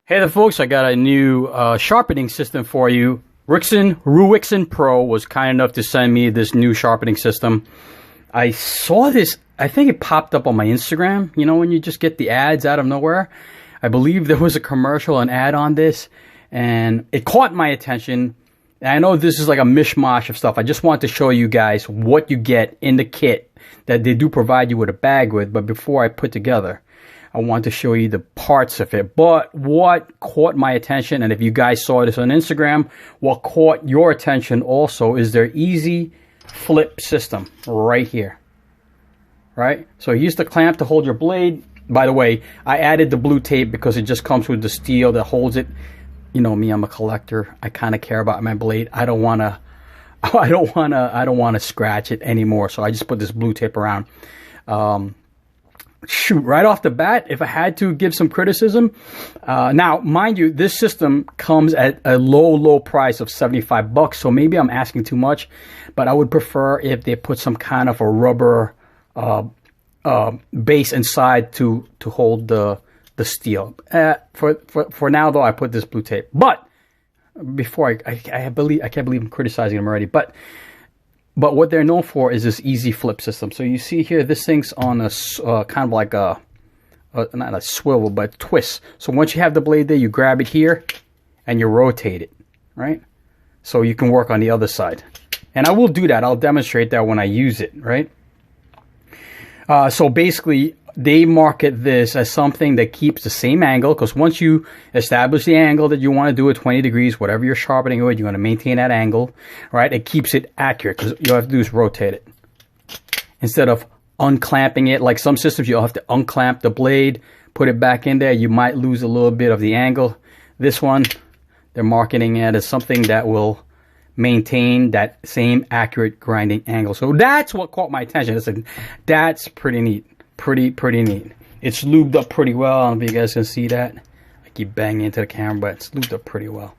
Hey there folks, I got a new sharpening system for you. Ruixin Pro was kind enough to send me this new sharpening system. I saw this, I think it popped up on my Instagram, you know, when you just get the ads out of nowhere. I believe there was a commercial, an ad on this, and it caught my attention. And I know this is like a mishmash of stuff. I just want to show you guys what you get in the kit that they do provide you with a bag with, but before I put together, I want to show you the parts of it. But what caught my attention, and if you guys saw this on Instagram, what caught your attention also is their easy flip system right here. Right? So you use the clamp to hold your blade. By the way, I added the blue tape because it just comes with the steel that holds it. You know me, I'm a collector. I kind of care about my blade. I don't want to scratch it anymore. So I just put this blue tape around. Shoot, right off the bat, if I had to give some criticism, now mind you, this system comes at a low price of 75 bucks, so maybe I'm asking too much, but I would prefer if they put some kind of a rubber base inside to hold the steel. For now though, I put this blue tape. But before I can't believe I'm criticizing them already, but what they're known for is this easy flip system. So you see here, this thing's on a kind of like a not a swivel, but a twist. So once you have the blade there, you grab it here and you rotate it, right? So you can work on the other side. And I will do that. I'll demonstrate that when I use it, right? So basically, they market this as something that keeps the same angle, because once you establish the angle that you want to do at 20 degrees, whatever you're sharpening with, you're going to maintain that angle, right? It keeps it accurate, because you have to do is rotate it. Instead of unclamping it, like some systems, you'll have to unclamp the blade, put it back in there. You might lose a little bit of the angle. This one, they're marketing it as something that will maintain that same accurate grinding angle. So that's what caught my attention. I said, that's pretty neat. Pretty neat. It's lubed up pretty well. I don't know if you guys can see that. I keep banging into the camera, but it's lubed up pretty well.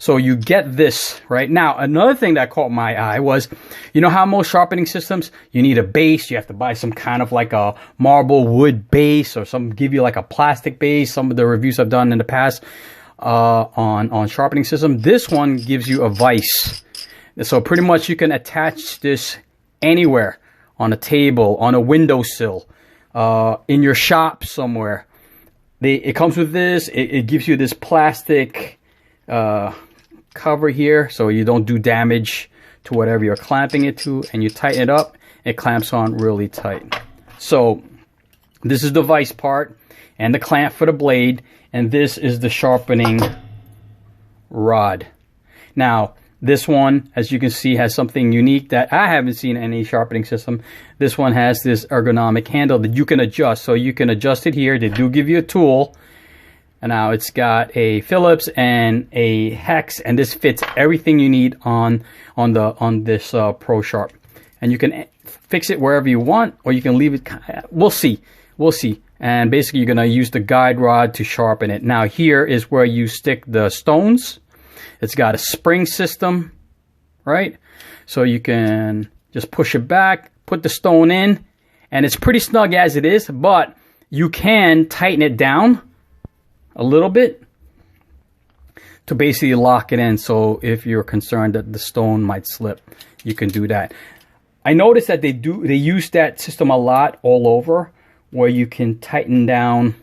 So you get this right now. Another thing that caught my eye was, you know how most sharpening systems, you need a base. You have to buy some kind of like a marble wood base, or some give you like a plastic base. Some of the reviews I've done in the past on sharpening system. This one gives you a vise. So pretty much you can attach this anywhere, on a table, on a windowsill, in your shop somewhere. It comes with this. It gives you this plastic cover here, so you don't do damage to whatever you're clamping it to, and you tighten it up. It clamps on really tight. So this is the vise part and the clamp for the blade, and this is the sharpening rod. Now this one, as you can see, has something unique that I haven't seen in any sharpening system. This one has this ergonomic handle that you can adjust. So you can adjust it here. They do give you a tool. And now it's got a Phillips and a hex, and this fits everything you need on this Pro Sharp. And you can fix it wherever you want, or you can leave it. We'll see. And basically, you're going to use the guide rod to sharpen it. Now here is where you stick the stones. It's got a spring system, right? So you can just push it back, put the stone in, and it's pretty snug as it is, but you can tighten it down a little bit to basically lock it in. So if you're concerned that the stone might slip, you can do that. I noticed that they use that system a lot all over, where you can tighten down,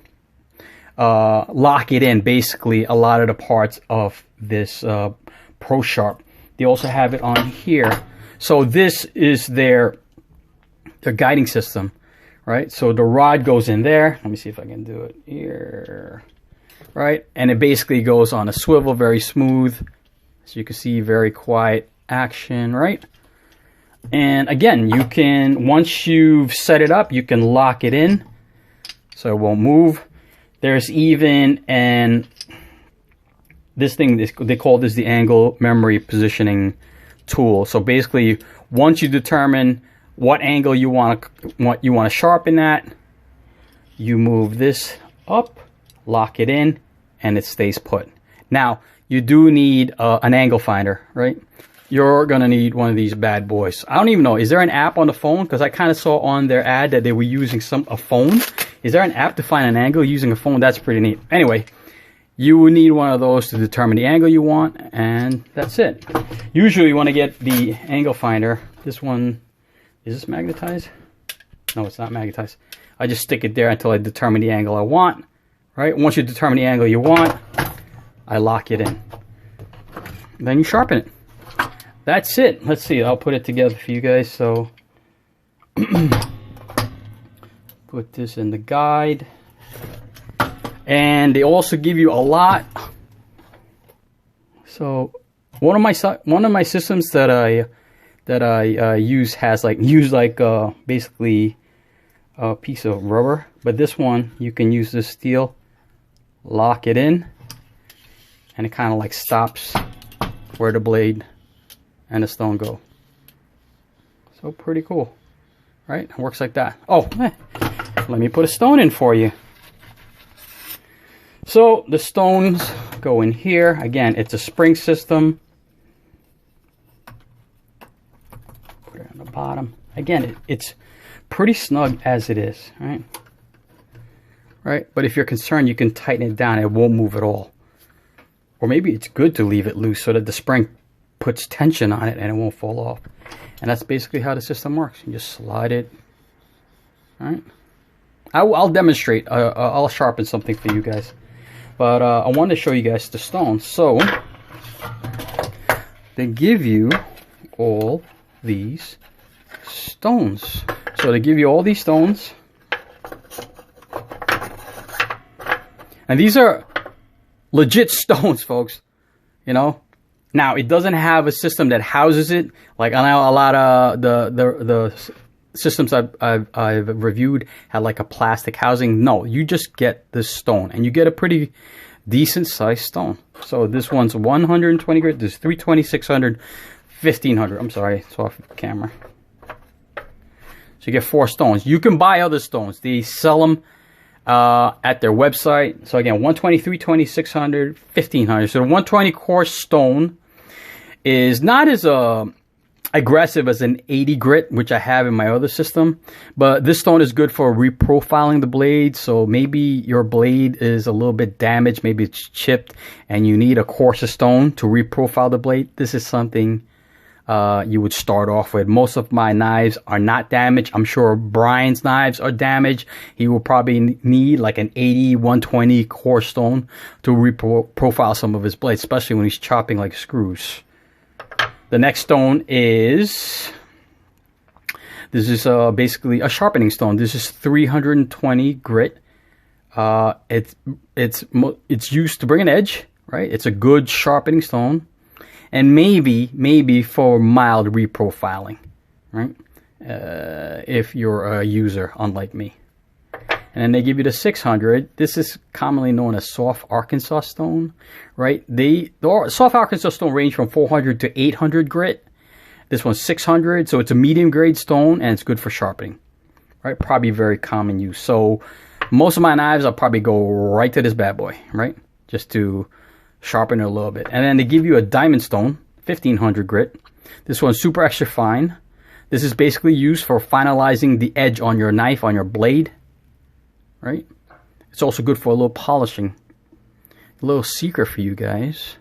lock it in, basically a lot of the parts of this Pro Sharp. They also have it on here. So this is their guiding system, right? So the rod goes in there. Let me see if I can do it here, right? And it basically goes on a swivel, very smooth. So you can see very quiet action, right? And again, you can, once you've set it up, you can lock it in so it won't move. There's even this thing, they call this the angle memory positioning tool. So basically, once you determine what angle you want to sharpen at, you move this up, lock it in, and it stays put. Now, you do need an angle finder, right? You're gonna need one of these bad boys. I don't even know, is there an app on the phone? Because I kind of saw on their ad that they were using a phone. Is there an app to find an angle using a phone? That's pretty neat. Anyway, you will need one of those to determine the angle you want, and that's it. Usually you want to get the angle finder. This one, is this magnetized? No, it's not magnetized. I just stick it there until I determine the angle I want, right? Once you determine the angle you want, I lock it in. Then you sharpen it. That's it. Let's see, I'll put it together for you guys. So, put this in the guide. And they also give you a lot. So one of my systems that I use has basically a piece of rubber, but this one you can use this steel, lock it in, and it kind of like stops where the blade and the stone go. So pretty cool, right? It works like that. Oh, let me put a stone in for you. So the stones go in here. Again, it's a spring system. Put it on the bottom. Again, it's pretty snug as it is, right? Right? But if you're concerned, you can tighten it down. It won't move at all. Or maybe it's good to leave it loose so that the spring puts tension on it and it won't fall off. And that's basically how the system works. You just slide it. All right? I'll demonstrate. I'll sharpen something for you guys. But I wanted to show you guys the stones. So they give you all these stones. So they give you all these stones. And these are legit stones, folks. You know? Now, it doesn't have a system that houses it. Like, I know a lot of the systems I've reviewed had like a plastic housing. No, you just get this stone, and you get a pretty decent sized stone. So this one's 120 grit. This is 320, 600, 1500. I'm sorry, it's off camera. So you get 4 stones. You can buy other stones. They sell them at their website. So again, 120, 320, 600, 1500. So the 120 coarse stone is not as aggressive as an 80 grit, which I have in my other system, but this stone is good for reprofiling the blade. So maybe your blade is a little bit damaged, maybe it's chipped, and you need a coarser stone to reprofile the blade. This is something you would start off with. Most of my knives are not damaged. I'm sure Brian's knives are damaged. He will probably need like an 80, 120 coarse stone to reprofile some of his blades, especially when he's chopping like screws. The next stone is, this is basically a sharpening stone. This is 320 grit. It's used to bring an edge, right? It's a good sharpening stone, and maybe for mild reprofiling, right? If you're a user, unlike me. And then they give you the 600. This is commonly known as soft Arkansas stone, right? The soft Arkansas stone range from 400 to 800 grit. This one's 600, so it's a medium grade stone, and it's good for sharpening, right? Probably very common use. So most of my knives, I'll probably go right to this bad boy, right? Just to sharpen it a little bit. And then they give you a diamond stone, 1500 grit. This one's super extra fine. This is basically used for finalizing the edge on your knife, on your blade. Right? It's also good for a little polishing. A little secret for you guys.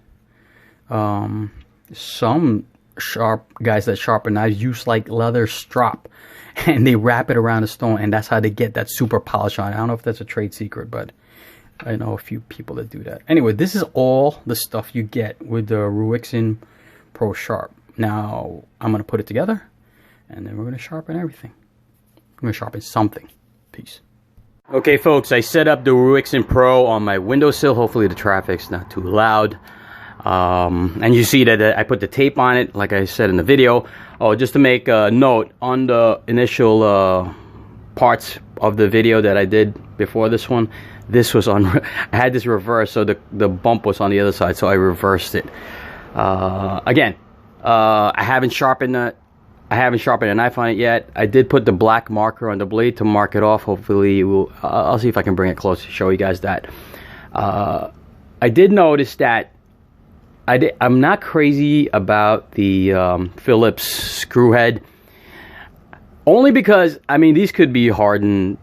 Some sharp guys that sharpen knives use like leather strap, and they wrap it around the stone, and that's how they get that super polish on it. I don't know if that's a trade secret, but I know a few people that do that. Anyway, this is all the stuff you get with the Ruixin Pro Sharp. Now, I'm going to put it together, and then we're going to sharpen everything. I'm going to sharpen something. Peace. Okay, folks, I set up the Ruixin Pro on my windowsill. Hopefully the traffic's not too loud. And you see that I put the tape on it, like I said in the video. Oh, just to make a note, on the initial parts of the video that I did before this one, this was on, I had this reversed, so the bump was on the other side, so I reversed it. Again, I haven't sharpened a knife on it yet. I did put the black marker on the blade to mark it off. Hopefully it will, I'll see if I can bring it close to show you guys that. I did notice that I'm not crazy about the Phillips screw head. Only because, I mean, these could be hardened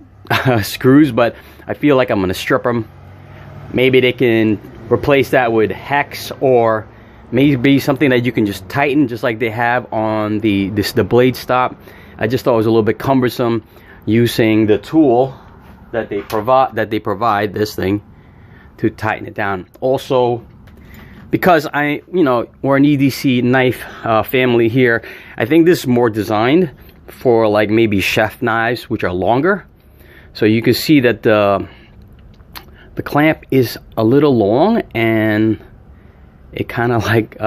screws, but I feel like I'm going to strip them. Maybe they can replace that with hex, or maybe something that you can just tighten, just like they have on the blade stop. I just thought it was a little bit cumbersome using the tool that they provide this thing to tighten it down. Also, because we're an EDC knife family here, I think this is more designed for like maybe chef knives, which are longer. So you can see that the clamp is a little long, and it kind of like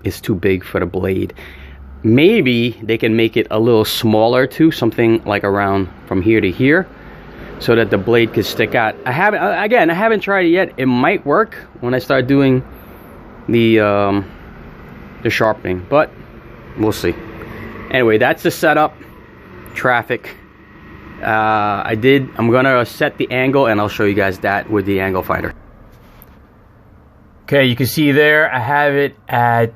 is too big for the blade. Maybe they can make it a little smaller too, something like around from here to here, so that the blade could stick out. I haven't tried it yet. It might work when I start doing the sharpening, but we'll see. Anyway, that's the setup. Traffic. I'm gonna set the angle, and I'll show you guys that with the angle finder. Okay, you can see there I have it at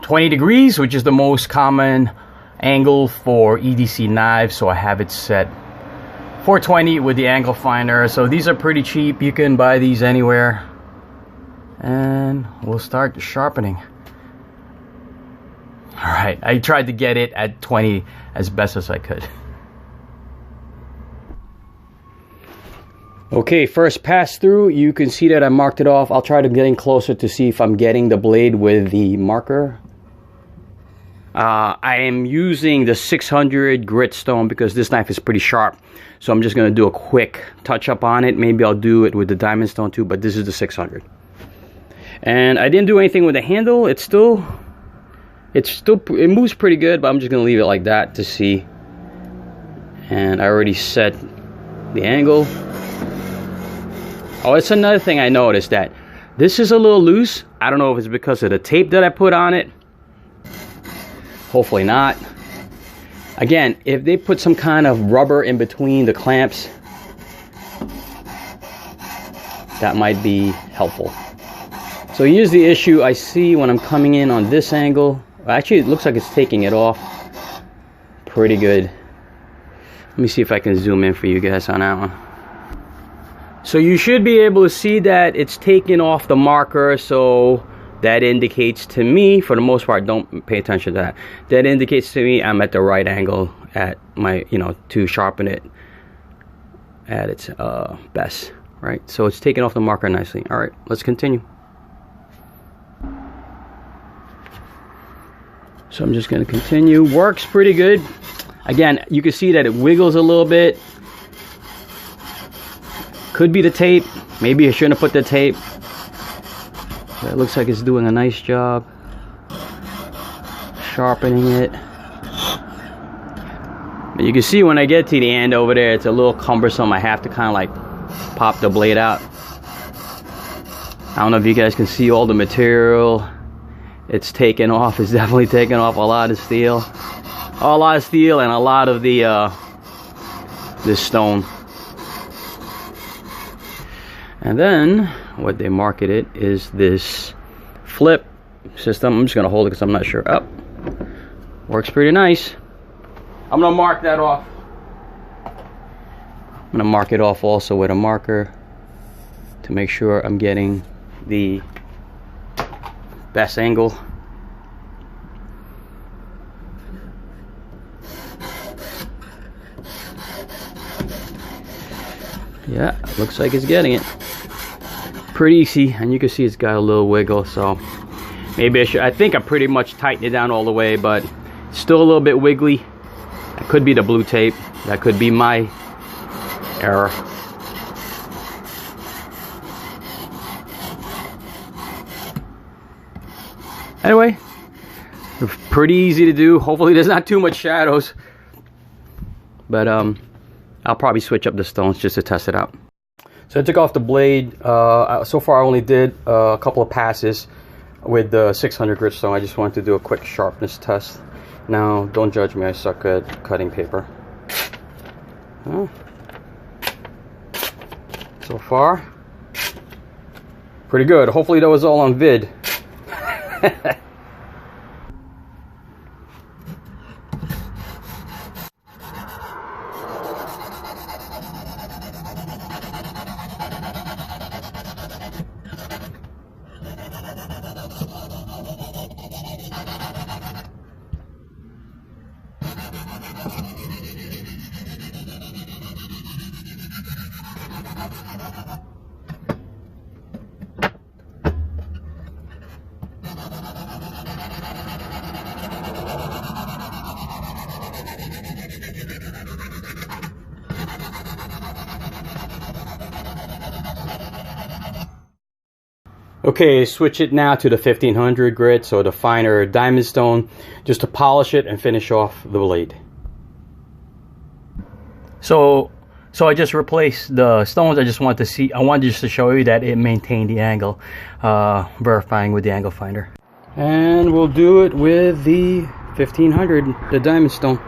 20 degrees, which is the most common angle for EDC knives. So I have it set 420 with the angle finder. So these are pretty cheap. You can buy these anywhere. And we'll start sharpening. All right, I tried to get it at 20 as best as I could. Okay, first pass through, you can see that I marked it off. I'll try to get in closer to see if I'm getting the blade with the marker. I am using the 600 grit stone because this knife is pretty sharp. So I'm just gonna do a quick touch up on it. Maybe I'll do it with the diamond stone too, but this is the 600. And I didn't do anything with the handle. It moves pretty good, but I'm just gonna leave it like that to see. And I already set the angle. Oh, it's another thing I noticed, that this is a little loose. I don't know if it's because of the tape that I put on it. Hopefully not. Again, if they put some kind of rubber in between the clamps, that might be helpful. So here's the issue I see when I'm coming in on this angle. Actually, it looks like it's taking it off pretty good. Let me see if I can zoom in for you guys on that one. So you should be able to see that it's taken off the marker, so that indicates to me, for the most part, don't pay attention to that. That indicates to me I'm at the right angle at my, to sharpen it at its best, right? So it's taken off the marker nicely. All right, let's continue. So I'm just gonna continue. Works pretty good. Again, you can see that it wiggles a little bit. Could be the tape. Maybe I shouldn't have put the tape. But it looks like it's doing a nice job sharpening it. But you can see when I get to the end over there, it's a little cumbersome. I have to kind of like pop the blade out. I don't know if you guys can see all the material. It's taken off. It's definitely taken off a lot of steel. A lot of steel and a lot of the this stone. And then what they market it is this flip system. I'm just gonna hold it because I'm not sure. Oh, works pretty nice. I'm gonna mark that off. I'm gonna mark it off also with a marker to make sure I'm getting the best angle. Yeah, looks like it's getting it. Pretty easy, and you can see it's got a little wiggle, so maybe I think I pretty much tightened it down all the way, but it's still a little bit wiggly. That could be the blue tape. That could be my error. Anyway, pretty easy to do. Hopefully there's not too much shadows, but I'll probably switch up the stones just to test it out. So I took off the blade. So far I only did a couple of passes with the 600 grit stone. I just wanted to do a quick sharpness test. Now, don't judge me, I suck at cutting paper. So far, pretty good. Hopefully that was all on vid. Okay, switch it now to the 1500 grit, so the finer diamond stone, just to polish it and finish off the blade. So I just replaced the stones. I just wanted to see, I wanted just to show you that it maintained the angle, verifying with the angle finder. And we'll do it with the 1500, the diamond stone.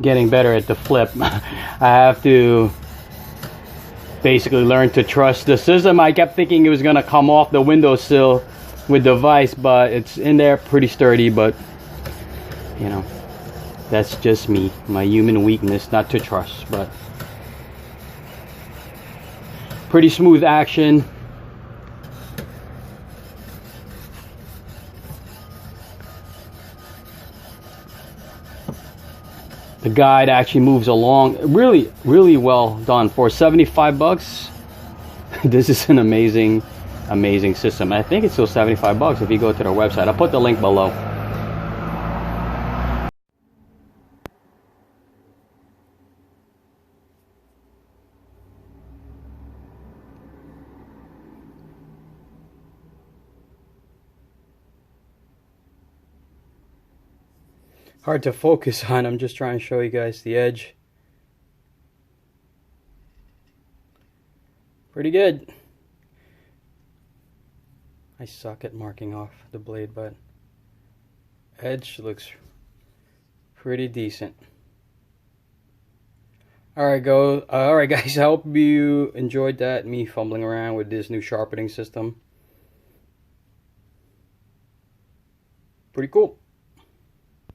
Getting better at the flip. I have to basically learn to trust the system. I kept thinking it was gonna come off the windowsill with the vise, but it's in there pretty sturdy. But you know, that's just me, my human weakness not to trust. But pretty smooth action. The guide actually moves along really, really well done. For 75 bucks, this is an amazing system. I think it's still 75 bucks if you go to their website. I'll put the link below. Hard to focus on. I'm just trying to show you guys the edge. Pretty good. I suck at marking off the blade, but edge looks pretty decent. Alright guys, I hope you enjoyed that, me fumbling around with this new sharpening system. Pretty cool.